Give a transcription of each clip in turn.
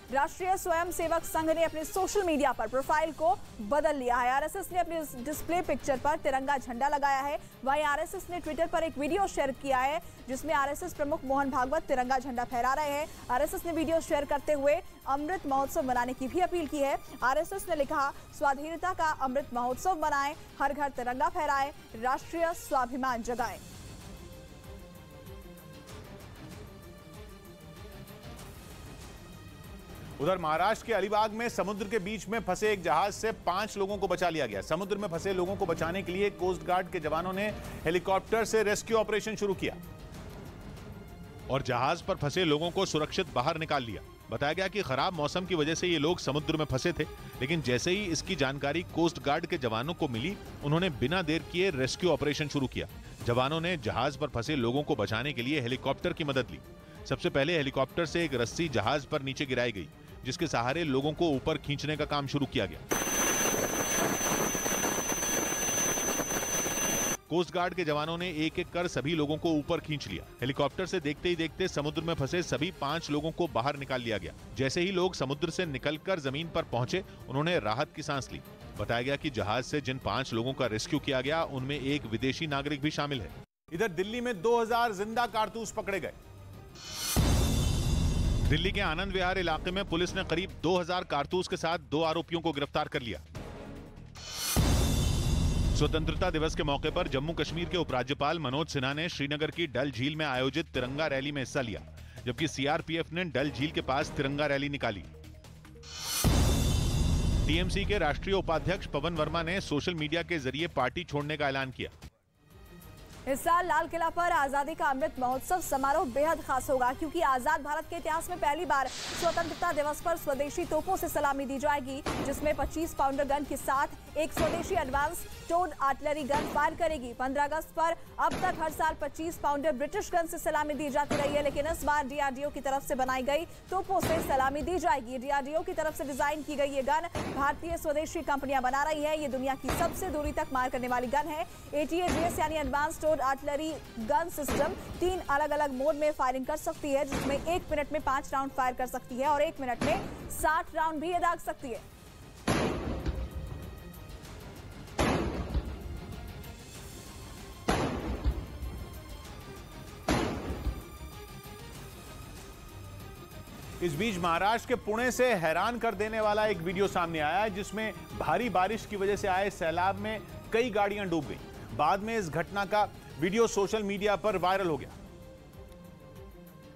राष्ट्रीय स्वयंसेवक संघ ने अपने सोशल मीडिया पर प्रोफाइल को बदल लिया है। आरएसएस ने अपने डिस्प्ले पिक्चर पर तिरंगा झंडा लगाया है। वहीं आरएसएस ने ट्विटर पर एक वीडियो शेयर किया है जिसमें आरएसएस प्रमुख मोहन भागवत तिरंगा झंडा फहरा रहे हैं। आरएसएस ने वीडियो शेयर करते हुए अमृत महोत्सव मनाने की भी अपील की है। आरएसएस ने लिखा, स्वाधीनता का अमृत महोत्सव मनाएं, हर घर तिरंगा फहराएं, राष्ट्रीय स्वाभिमान जगाएं। उधर महाराष्ट्र के अलीबाग में समुद्र के बीच में फंसे एक जहाज से 5 लोगों को बचा लिया गया। समुद्र में फंसे लोगों को बचाने के लिए कोस्ट गार्ड के जवानों ने हेलीकॉप्टर से रेस्क्यू ऑपरेशन शुरू किया और जहाज पर फंसे लोगों को सुरक्षित बाहर निकाल लिया। बताया गया कि खराब मौसम की वजह से ये लोग समुद्र में फंसे थे, लेकिन जैसे ही इसकी जानकारी कोस्ट गार्ड के जवानों को मिली, उन्होंने बिना देर किए रेस्क्यू ऑपरेशन शुरू किया। जवानों ने जहाज पर फंसे लोगों को बचाने के लिए हेलीकॉप्टर की मदद ली। सबसे पहले हेलीकॉप्टर से एक रस्सी जहाज पर नीचे गिराई गई, जिसके सहारे लोगों को ऊपर खींचने का काम शुरू किया गया। कोस्ट गार्ड के जवानों ने एक एक कर सभी लोगों को ऊपर खींच लिया। हेलीकॉप्टर से देखते ही देखते समुद्र में फंसे सभी 5 लोगों को बाहर निकाल लिया गया। जैसे ही लोग समुद्र से निकलकर जमीन पर पहुंचे, उन्होंने राहत की सांस ली। बताया गया कि जहाज से जिन 5 लोगों का रेस्क्यू किया गया, उनमें एक विदेशी नागरिक भी शामिल है। इधर दिल्ली में 2000 जिंदा कारतूस पकड़े गए। दिल्ली के आनंद विहार इलाके में पुलिस ने करीब 2000 कारतूस के साथ 2 आरोपियों को गिरफ्तार कर लिया। स्वतंत्रता दिवस के मौके पर जम्मू कश्मीर के उपराज्यपाल मनोज सिन्हा ने श्रीनगर की डल झील में आयोजित तिरंगा रैली में हिस्सा लिया, जबकि सीआरपीएफ ने डल झील के पास तिरंगा रैली निकाली। टीएमसी के राष्ट्रीय उपाध्यक्ष पवन वर्मा ने सोशल मीडिया के जरिए पार्टी छोड़ने का ऐलान किया। इस साल लाल किला पर आजादी का अमृत महोत्सव समारोह बेहद खास होगा, क्योंकि आजाद भारत के इतिहास में पहली बार स्वतंत्रता दिवस पर स्वदेशी तोपों से सलामी दी जाएगी, जिसमें 25 पाउंडर गन के साथ एक स्वदेशी advance tone artillery gun fire करेगी। 15 अगस्त पर अब तक हर साल 25 पाउंडर ब्रिटिश गन से सलामी दी जाती रही है, लेकिन इस बार डीआरडीओ की तरफ से बनाई गई तोपों से सलामी दी जाएगी। डीआरडीओ की तरफ से डिजाइन की गई ये गन भारतीय स्वदेशी कंपनियां बना रही है। ये दुनिया की सबसे दूरी तक मार करने वाली गन है। ATAGS यानी advance tone artillery gun system 3 अलग अलग मोड में फायरिंग कर सकती है, जिसमें 1 मिनट में 5 राउंड फायर कर सकती है और 1 मिनट में 60 राउंड भी दाग सकती है। इस बीच महाराष्ट्र के पुणे से हैरान कर देने वाला एक वीडियो सामने आया है, जिसमें भारी बारिश की वजह से आए सैलाब में कई गाड़ियां डूब गईं। बाद में इस घटना का वीडियो सोशल मीडिया पर वायरल हो गया,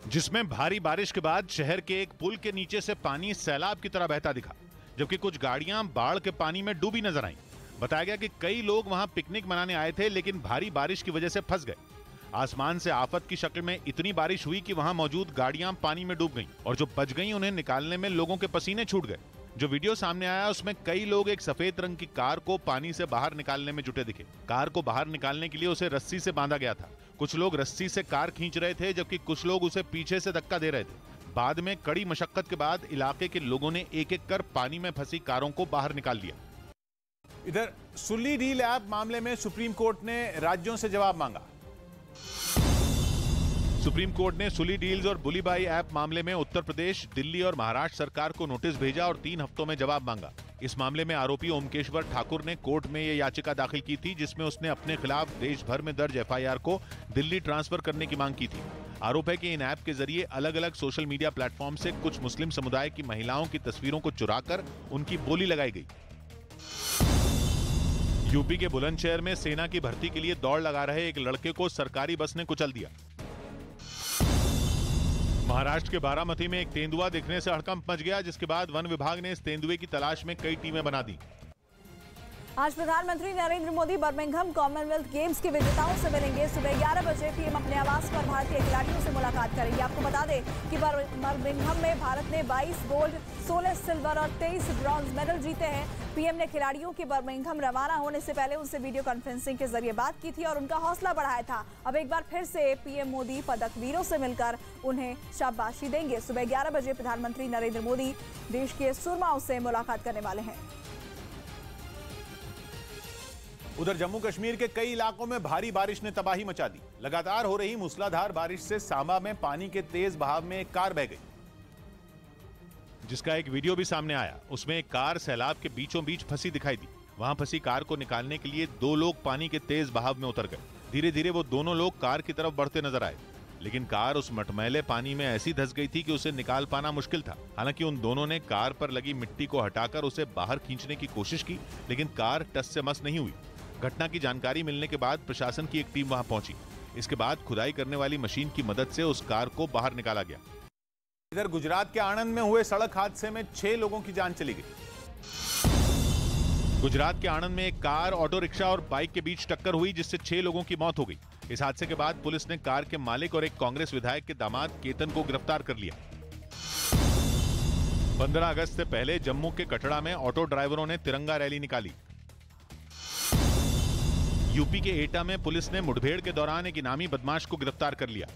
जिसमें भारी बारिश के बाद शहर के एक पुल के नीचे से पानी सैलाब की तरह बहता दिखा, जबकि कुछ गाड़ियां बाढ़ के पानी में डूबी नजर आईं। बताया गया कि कई लोग वहां पिकनिक मनाने आए थे, लेकिन भारी बारिश की वजह से फंस गए। आसमान से आफत की शक्ल में इतनी बारिश हुई कि वहां मौजूद गाड़ियां पानी में डूब गईं और जो बच गईं उन्हें निकालने में लोगों के पसीने छूट गए। जो वीडियो सामने आया उसमें कई लोग एक सफेद रंग की कार को पानी से बाहर निकालने में जुटे दिखे। कार को बाहर निकालने के लिए उसे रस्सी से बांधा गया था। कुछ लोग रस्सी से कार खींच रहे थे, जबकि कुछ लोग उसे पीछे से धक्का दे रहे थे। बाद में कड़ी मशक्कत के बाद इलाके के लोगों ने एक एक कर पानी में फंसी कारों को बाहर निकाल लिया। इधर सुल्ली डील ऐप मामले में सुप्रीम कोर्ट ने राज्यों से जवाब मांगा। सुप्रीम कोर्ट ने सुली डील्स और बुली बाई ऐप मामले में उत्तर प्रदेश, दिल्ली और महाराष्ट्र सरकार को नोटिस भेजा और 3 हफ्तों में जवाब मांगा। इस मामले में आरोपी ओमकेश्वर ठाकुर ने कोर्ट में यह याचिका दाखिल की थी, जिसमें उसने अपने खिलाफ देश भर में दर्ज एफआईआर को दिल्ली ट्रांसफर करने की मांग की थी। आरोप है कि इन ऐप के जरिए अलग अलग सोशल मीडिया प्लेटफॉर्म से कुछ मुस्लिम समुदाय की महिलाओं की तस्वीरों को चुराकर उनकी बोली लगाई गई। यूपी के बुलंदशहर में सेना की भर्ती के लिए दौड़ लगा रहे एक लड़के को सरकारी बस ने कुचल दिया। महाराष्ट्र के बारामती में एक तेंदुआ दिखने से हड़कंप मच गया, जिसके बाद वन विभाग ने इस तेंदुए की तलाश में कई टीमें बना दी। आज प्रधानमंत्री Narendra Modi Birmingham Commonwealth games के विजेताओं से मिलेंगे। सुबह 11 बजे पीएम अपने आवास पर भारतीय खिलाड़ियों से मुलाकात करेंगे। आपको बता दें कि बर्मिंघम में भारत ने 22 गोल्ड, 16 सिल्वर और 23 ब्रॉन्ज मेडल जीते हैं। पीएम ने खिलाड़ियों के बर्मिंघम रवाना होने से पहले उनसे वीडियो कॉन्फ्रेंसिंग के जरिए बात की थी और उनका हौसला बढ़ाया था। अब एक बार फिर से पीएम मोदी पदक वीरों से मिलकर उन्हें शाबाशी देंगे। सुबह 11 बजे प्रधानमंत्री नरेंद्र मोदी देश के सुरमाओं से मुलाकात करने वाले हैं। उधर जम्मू कश्मीर के कई इलाकों में भारी बारिश ने तबाही मचा दी। लगातार हो रही मूसलाधार बारिश से सांबा में पानी के तेज बहाव में एक कार बह गई। जिसका एक वीडियो भी सामने आया। उसमें एक कार सैलाब के बीचों बीच फंसी दिखाई दी। वहां फंसी कार को निकालने के लिए 2 लोग पानी के तेज बहाव में उतर गए। धीरे धीरे वो दोनों लोग कार की तरफ बढ़ते नजर आए, लेकिन कार उस मटमैले पानी में ऐसी धंस गई थी कि उसे निकाल पाना मुश्किल था। हालांकि उन दोनों ने कार पर लगी मिट्टी को हटाकर उसे बाहर खींचने की कोशिश की, लेकिन कार टस से मस नहीं हुई। घटना की जानकारी मिलने के बाद प्रशासन की एक टीम वहां पहुंची। इसके बाद खुदाई करने वाली मशीन की मदद से उस कार को बाहर निकाला गया। इधर गुजरात के आणंद में हुए सड़क हादसे में 6 लोगों की जान चली गई। गुजरात के आणंद में एक कार, ऑटो रिक्शा और बाइक के बीच टक्कर हुई, जिससे 6 लोगों की मौत हो गई। इस हादसे के बाद पुलिस ने कार के मालिक और एक कांग्रेस विधायक के दामाद केतन को गिरफ्तार कर लिया। 15 अगस्त से पहले जम्मू के कटड़ा में ऑटो ड्राइवरों ने तिरंगा रैली निकाली। यूपी के एटा में पुलिस ने मुठभेड़ के दौरान एक इनामी बदमाश को गिरफ्तार कर लिया।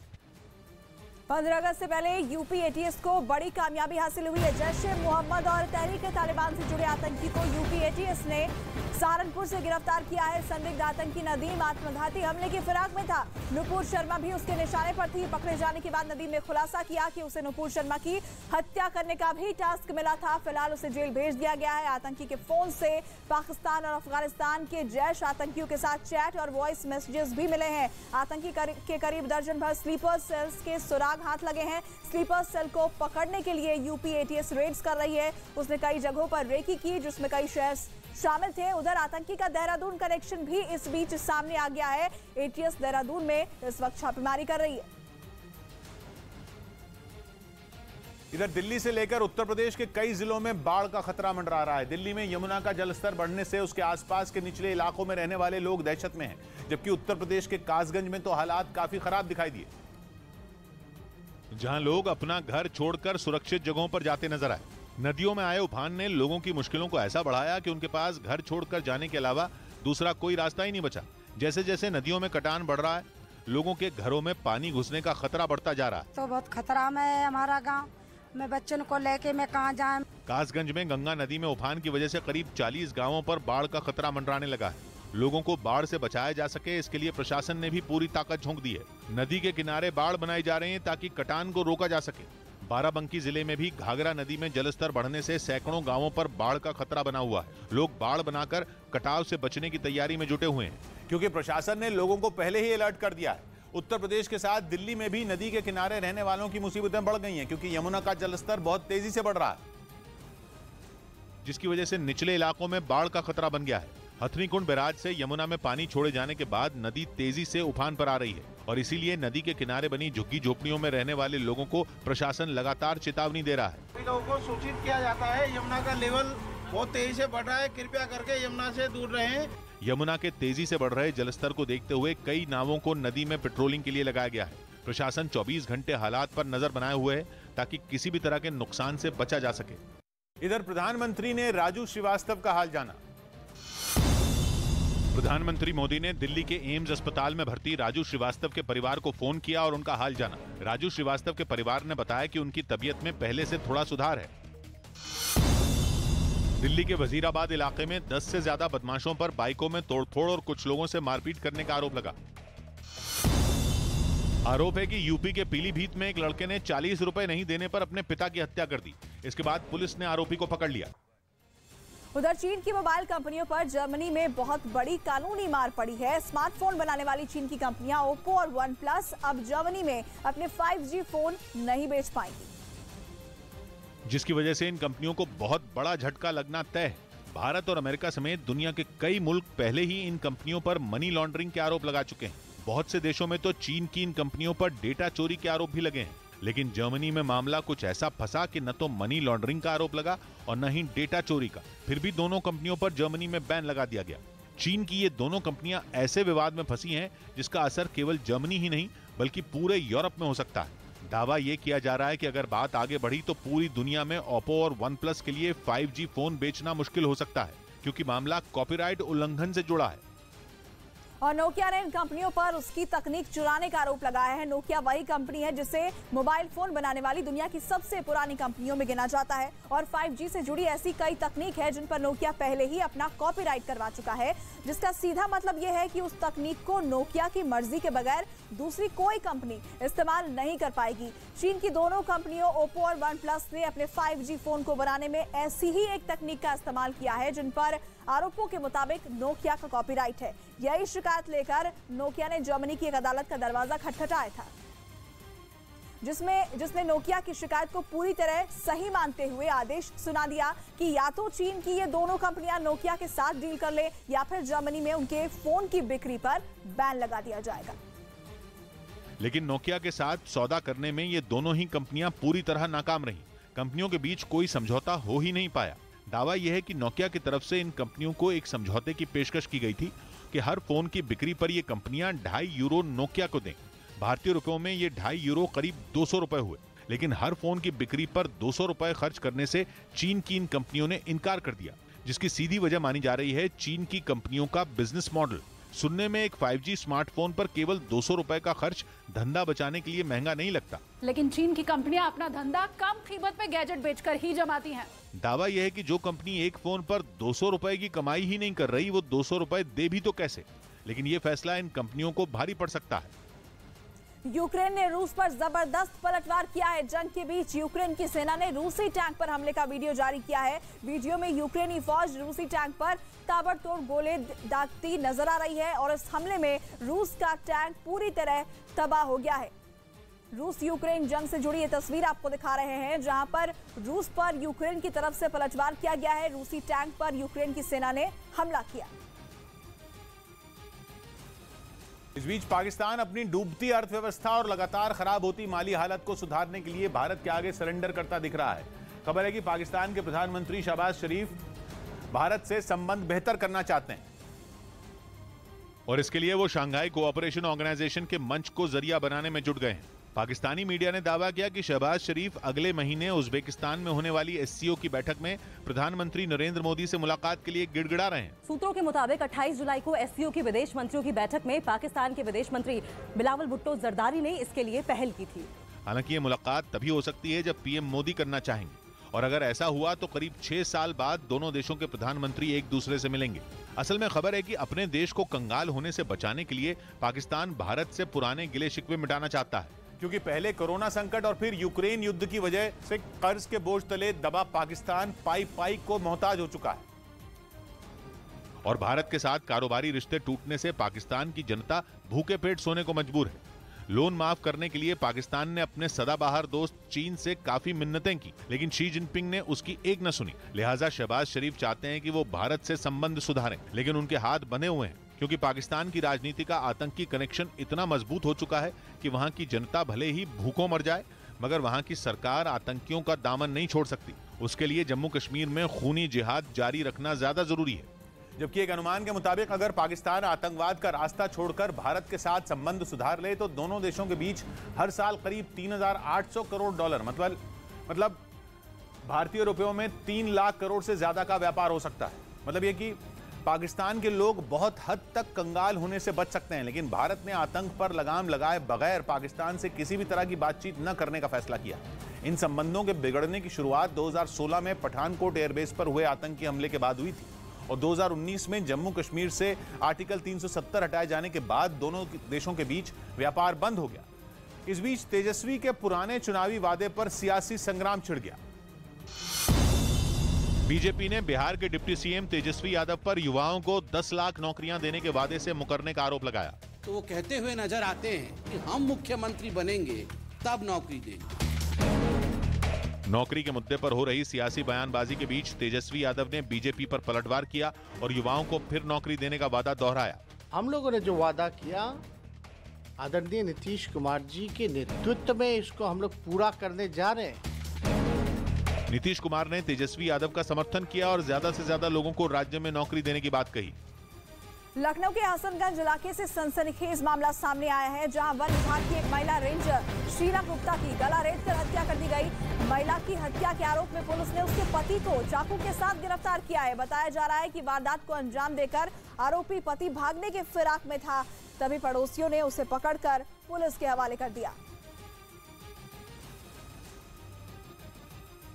15 अगस्त से पहले यूपी एटीएस को बड़ी कामयाबी हासिल हुई है। जैश-ए-मोहम्मद और तहरीक-ए-तालिबान से जुड़े आतंकी को यूपी एटीएस ने सहारनपुर से गिरफ्तार किया है। संदिग्ध आतंकी नदीम आत्मघाती हमले की फिराक में था। नुपुर शर्मा भी उसके निशाने पर थी। पकड़े जाने के बाद नदीम ने खुलासा किया कि उसे नुपुर शर्मा की हत्या करने का भी टास्क मिला था। फिलहाल उसे जेल भेज दिया गया है। आतंकी के फोन से पाकिस्तान और अफगानिस्तान के जैश आतंकियों के साथ चैट और वॉइस मैसेजेस भी मिले हैं। आतंकी के करीब दर्जन भर स्लीपर सेल्स के सुराग हाथ लगे हैं। स्लीपर सेल को पकड़ने के लिए यूपी एटीएस रेड्स कर रही है। उसने कई जगहों पर रेकी की, जिसमें कई शहर शामिल थे। उधर आतंकी का देहरादून कनेक्शन भी इस बीच सामने आ गया है। एटीएस देहरादून में इस वक्त छापेमारी कर रही है। इधर दिल्ली से लेकर उत्तर प्रदेश के कई जिलों में बाढ़ का खतरा मंडरा रहा है। दिल्ली में यमुना का जलस्तर बढ़ने से उसके आसपास के निचले इलाकों में रहने वाले लोग दहशत में हैं, जबकि उत्तर प्रदेश के कासगंज में तो हालात काफी खराब दिखाई दिए, जहां लोग अपना घर छोड़कर सुरक्षित जगहों पर जाते नजर आए। नदियों में आए उफान ने लोगों की मुश्किलों को ऐसा बढ़ाया कि उनके पास घर छोड़कर जाने के अलावा दूसरा कोई रास्ता ही नहीं बचा। जैसे जैसे नदियों में कटान बढ़ रहा है, लोगों के घरों में पानी घुसने का खतरा बढ़ता जा रहा है। तो बहुत खतरा में है हमारा गांव में, बच्चों को लेके मैं कहाँ जाऊं। कासगंज में गंगा नदी में उफान की वजह से करीब 40 गांवों पर बाढ़ का खतरा मंडराने लगा है। लोगों को बाढ़ से बचाया जा सके, इसके लिए प्रशासन ने भी पूरी ताकत झोंक दी है। नदी के किनारे बाढ़ बनाई जा रही है ताकि कटान को रोका जा सके। बाराबंकी जिले में भी घाघरा नदी में जलस्तर बढ़ने से सैकड़ों गांवों पर बाढ़ का खतरा बना हुआ है। लोग बाढ़ बनाकर कटाव से बचने की तैयारी में जुटे हुए हैं, क्योंकि प्रशासन ने लोगों को पहले ही अलर्ट कर दिया है। उत्तर प्रदेश के साथ दिल्ली में भी नदी के किनारे रहने वालों की मुसीबतें बढ़ गई हैं, क्योंकि यमुना का जलस्तर बहुत तेजी से बढ़ रहा है, जिसकी वजह से निचले इलाकों में बाढ़ का खतरा बन गया है। हथनीकुंड बैराज से यमुना में पानी छोड़े जाने के बाद नदी तेजी से उफान पर आ रही है और इसीलिए नदी के किनारे बनी झुग्गी झोपड़ियों में रहने वाले लोगों को प्रशासन लगातार चेतावनी दे रहा है। लोगों को सूचित किया जाता है, यमुना का लेवल बहुत तेजी से बढ़ रहा है, कृपया करके यमुना से दूर रहें। यमुना के तेजी से बढ़ रहे जलस्तर को देखते हुए कई नावों को नदी में पेट्रोलिंग के लिए लगाया गया है। प्रशासन 24 घंटे हालात पर नजर बनाए हुए है ताकि किसी भी तरह के नुकसान से बचा जा सके। इधर प्रधानमंत्री ने राजू श्रीवास्तव का हाल जाना। प्रधानमंत्री मोदी ने दिल्ली के एम्स अस्पताल में भर्ती राजू श्रीवास्तव के परिवार को फोन किया और उनका हाल जाना। राजू श्रीवास्तव के परिवार ने बताया कि उनकी तबीयत में पहले से थोड़ा सुधार है। दिल्ली के वजीराबाद इलाके में 10 से ज्यादा बदमाशों पर बाइकों में तोड़फोड़ और कुछ लोगों से मारपीट करने का आरोप लगा। आरोप है कि यूपी के पीलीभीत में एक लड़के ने 40 रुपए नहीं देने पर अपने पिता की हत्या कर दी। इसके बाद पुलिस ने आरोपी को पकड़ लिया। उधर चीन की मोबाइल कंपनियों पर जर्मनी में बहुत बड़ी कानूनी मार पड़ी है। स्मार्टफोन बनाने वाली चीन की कंपनियां ओप्पो और वन प्लस अब जर्मनी में अपने 5G फोन नहीं बेच पाएंगी, जिसकी वजह से इन कंपनियों को बहुत बड़ा झटका लगना तय है। भारत और अमेरिका समेत दुनिया के कई मुल्क पहले ही इन कंपनियों पर मनी लॉन्ड्रिंग के आरोप लगा चुके हैं। बहुत से देशों में तो चीन की इन कंपनियों पर डेटा चोरी के आरोप भी लगे हैं, लेकिन जर्मनी में मामला कुछ ऐसा फंसा कि न तो मनी लॉन्ड्रिंग का आरोप लगा और न ही डेटा चोरी का। फिर भी दोनों कंपनियों पर जर्मनी में बैन लगा दिया गया। चीन की ये दोनों कंपनियां ऐसे विवाद में फंसी हैं जिसका असर केवल जर्मनी ही नहीं बल्कि पूरे यूरोप में हो सकता है। दावा यह किया जा रहा है कि अगर बात आगे बढ़ी तो पूरी दुनिया में ओप्पो और वन प्लस के लिए 5G फोन बेचना मुश्किल हो सकता है, क्योंकि मामला कॉपीराइट उल्लंघन से जुड़ा है। और नोकिया ने इन कंपनियों पर उसकी तकनीक चुराने का आरोप लगाया है। नोकिया वही कंपनी है जिसे मोबाइल फोन बनाने वाली दुनिया की सबसे पुरानी कंपनियों में गिना जाता है और 5G से जुड़ी ऐसी कई तकनीक है जिन पर नोकिया पहले ही अपना कॉपीराइट करवा चुका है, जिसका सीधा मतलब यह है कि उस तकनीक को नोकिया की मर्जी के बगैर दूसरी कोई कंपनी इस्तेमाल नहीं कर पाएगी। चीन की दोनों कंपनियों ओप्पो और OnePlus ने अपने 5G फोन को बनाने में ऐसी ही एक तकनीक का इस्तेमाल किया है जिन पर आरोपों के मुताबिक नोकिया का कॉपीराइट है। यही शिकायत लेकर नोकिया ने जर्मनी की एक अदालत का दरवाजा खटखटाया था, जिसने नोकिया की शिकायत को पूरी तरह सही मानते हुए आदेश सुना दिया कि या तो चीन की ये दोनों कंपनियां नोकिया के साथ डील कर ले या फिर जर्मनी में उनके फोन की बिक्री पर बैन लगा दिया जाएगा। लेकिन नोकिया के साथ सौदा करने में ये दोनों ही कंपनियां पूरी तरह नाकाम रहीं। कंपनियों के बीच कोई समझौता हो ही नहीं पाया। दावा यह है कि नोकिया की तरफ से इन कंपनियों को एक समझौते की पेशकश की गई थी कि हर फोन की बिक्री पर ये कंपनियां 2.5 यूरो नोकिया को दें। भारतीय रुपयों में ये 2.5 यूरो करीब 200 रुपए हुए, लेकिन हर फोन की बिक्री पर 200 रुपए खर्च करने से चीन की इन कंपनियों ने इनकार कर दिया, जिसकी सीधी वजह मानी जा रही है चीन की कंपनियों का बिजनेस मॉडल। सुनने में एक 5G स्मार्टफोन पर केवल 200 रुपए का खर्च धंधा बचाने के लिए महंगा नहीं लगता, लेकिन चीन की कंपनियां अपना धंधा कम कीमत पे गैजेट बेचकर ही जमाती हैं। दावा यह है कि जो कंपनी एक फोन पर 200 रुपए की कमाई ही नहीं कर रही, वो 200 रुपए दे भी तो कैसे। लेकिन ये फैसला इन कंपनियों को भारी पड़ सकता है। यूक्रेन ने रूस पर जबरदस्त पलटवार किया है। जंग के बीच यूक्रेन की सेना ने रूसी टैंक पर हमले का वीडियो जारी किया है। वीडियो में यूक्रेनी फौज रूसी टैंक पर ताबड़तोड़ गोले दागती नजर आ रही है और इस हमले में रूस का टैंक पूरी तरह तबाह हो गया है। रूस यूक्रेन जंग से जुड़ी ये तस्वीर आपको दिखा रहे हैं, जहां पर रूस पर यूक्रेन की तरफ से पलटवार किया गया है। रूसी टैंक पर यूक्रेन की सेना ने हमला किया। इस बीच पाकिस्तान अपनी डूबती अर्थव्यवस्था और लगातार खराब होती माली हालत को सुधारने के लिए भारत के आगे सरेंडर करता दिख रहा है। खबर है कि पाकिस्तान के प्रधानमंत्री शहबाज शरीफ भारत से संबंध बेहतर करना चाहते हैं और इसके लिए वो शंघाई कोऑपरेशन ऑर्गेनाइजेशन के मंच को जरिया बनाने में जुट गए हैं। पाकिस्तानी मीडिया ने दावा किया कि शहबाज शरीफ अगले महीने उज्बेकिस्तान में होने वाली SCO की बैठक में प्रधानमंत्री नरेंद्र मोदी से मुलाकात के लिए गिड़गिड़ा रहे हैं। सूत्रों के मुताबिक 28 जुलाई को SCO की विदेश मंत्रियों की बैठक में पाकिस्तान के विदेश मंत्री बिलावल भुट्टो जरदारी ने इसके लिए पहल की थी। हालांकि ये मुलाकात तभी हो सकती है जब PM मोदी करना चाहेंगे, और अगर ऐसा हुआ तो करीब 6 साल बाद दोनों देशों के प्रधानमंत्री एक दूसरे से मिलेंगे। असल में खबर है कि अपने देश को कंगाल होने से बचाने के लिए पाकिस्तान भारत से पुराने गिले शिकवे मिटाना चाहता है, क्योंकि पहले कोरोना संकट और फिर यूक्रेन युद्ध की वजह से कर्ज के बोझ तले दबा पाकिस्तान पाई को मोहताज हो चुका है और भारत के साथ कारोबारी रिश्ते टूटने से पाकिस्तान की जनता भूखे पेट सोने को मजबूर है। लोन माफ करने के लिए पाकिस्तान ने अपने सदाबहार दोस्त चीन से काफी मिन्नतें की, लेकिन शी जिनपिंग ने उसकी एक न सुनी। लिहाजा शहबाज शरीफ चाहते हैं कि वो भारत से संबंध सुधारें, लेकिन उनके हाथ बंधे हुए हैं, क्योंकि पाकिस्तान की राजनीति का आतंकी कनेक्शन इतना मजबूत हो चुका है कि वहां की जनता भले ही भूखों मर जाए, मगर वहां की सरकार आतंकियों का दामन नहीं छोड़ सकती। उसके लिए जम्मू कश्मीर में खूनी जिहाद जारी रखना ज्यादा जरूरी है। जबकि एक अनुमान के मुताबिक अगर पाकिस्तान आतंकवाद का रास्ता छोड़कर भारत के साथ संबंध सुधार ले तो दोनों देशों के बीच हर साल करीब 3,800 करोड़ डॉलर मतलब भारतीय रुपयों में 3 लाख करोड़ से ज्यादा का व्यापार हो सकता है। मतलब ये कि पाकिस्तान के लोग बहुत हद तक कंगाल होने से बच सकते हैं, लेकिन भारत ने आतंक पर लगाम लगाए बगैर पाकिस्तान से किसी भी तरह की बातचीत न करने का फैसला किया। इन संबंधों के बिगड़ने की शुरुआत 2016 में पठानकोट एयरबेस पर हुए आतंकी हमले के बाद हुई थी और 2019 में जम्मू कश्मीर से आर्टिकल 370 हटाए जाने के बाद दोनों देशों के बीच व्यापार बंद हो गया। इस बीच तेजस्वी के पुराने चुनावी वादे पर सियासी संग्राम छिड़ गया। बीजेपी ने बिहार के डिप्टी CM तेजस्वी यादव पर युवाओं को 10 लाख नौकरियां देने के वादे से मुकरने का आरोप लगाया। तो वो कहते हुए नजर आते हैं कि हम मुख्यमंत्री बनेंगे तब नौकरी देंगे। नौकरी के मुद्दे पर हो रही सियासी बयानबाजी के बीच तेजस्वी यादव ने बीजेपी पर पलटवार किया और युवाओं को फिर नौकरी देने का वादा दोहराया। हम लोगों ने जो वादा किया आदरणीय नीतीश कुमार जी के नेतृत्व में इसको हम लोग पूरा करने जा रहे हैं। नीतीश कुमार ने तेजस्वी यादव का समर्थन किया और ज्यादा से ज्यादा लोगों को राज्य में नौकरी देने की बात कही। लखनऊ के हसनगंज इलाके से सनसनीखेज मामला सामने आया है, जहां वन विभाग की एक महिला रेंजर शीला गुप्ता की गला रेतकर हत्या कर दी गई। महिला की हत्या के आरोप में पुलिस ने उसके पति को चाकू के साथ गिरफ्तार किया है। बताया जा रहा है कि वारदात को अंजाम देकर आरोपी पति भागने के फिराक में था, तभी पड़ोसियों ने उसे पकड़कर पुलिस के हवाले कर दिया।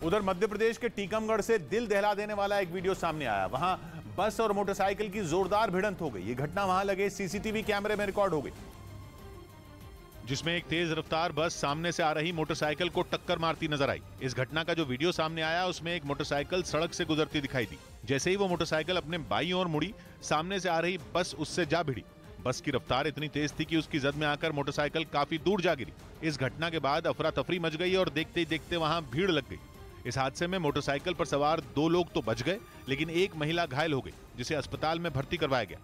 उधर मध्य प्रदेश के टीकमगढ़ से दिल दहला देने वाला एक वीडियो सामने आया। वहां बस और मोटरसाइकिल की जोरदार भिड़ंत हो गई। ये घटना वहां लगे सीसीटीवी कैमरे में रिकॉर्ड हो गई, जिसमें एक तेज रफ्तार बस सामने से आ रही मोटरसाइकिल को टक्कर मारती नजर आई। इस घटना का जो वीडियो सामने आया उसमें एक मोटरसाइकिल सड़क से गुजरती दिखाई दी। जैसे ही वो मोटरसाइकिल अपने बाईं ओर मुड़ी, सामने से आ रही बस उससे जा भिड़ी। बस की रफ्तार इतनी तेज थी कि उसकी जद में आकर मोटरसाइकिल काफी दूर जा गिरी। इस घटना के बाद अफरा तफरी मच गई और देखते ही देखते वहां भीड़ लग गई। इस हादसे में मोटरसाइकिल पर सवार 2 लोग तो बच गए, लेकिन एक महिला घायल हो गई, जिसे अस्पताल में भर्ती करवाया गया।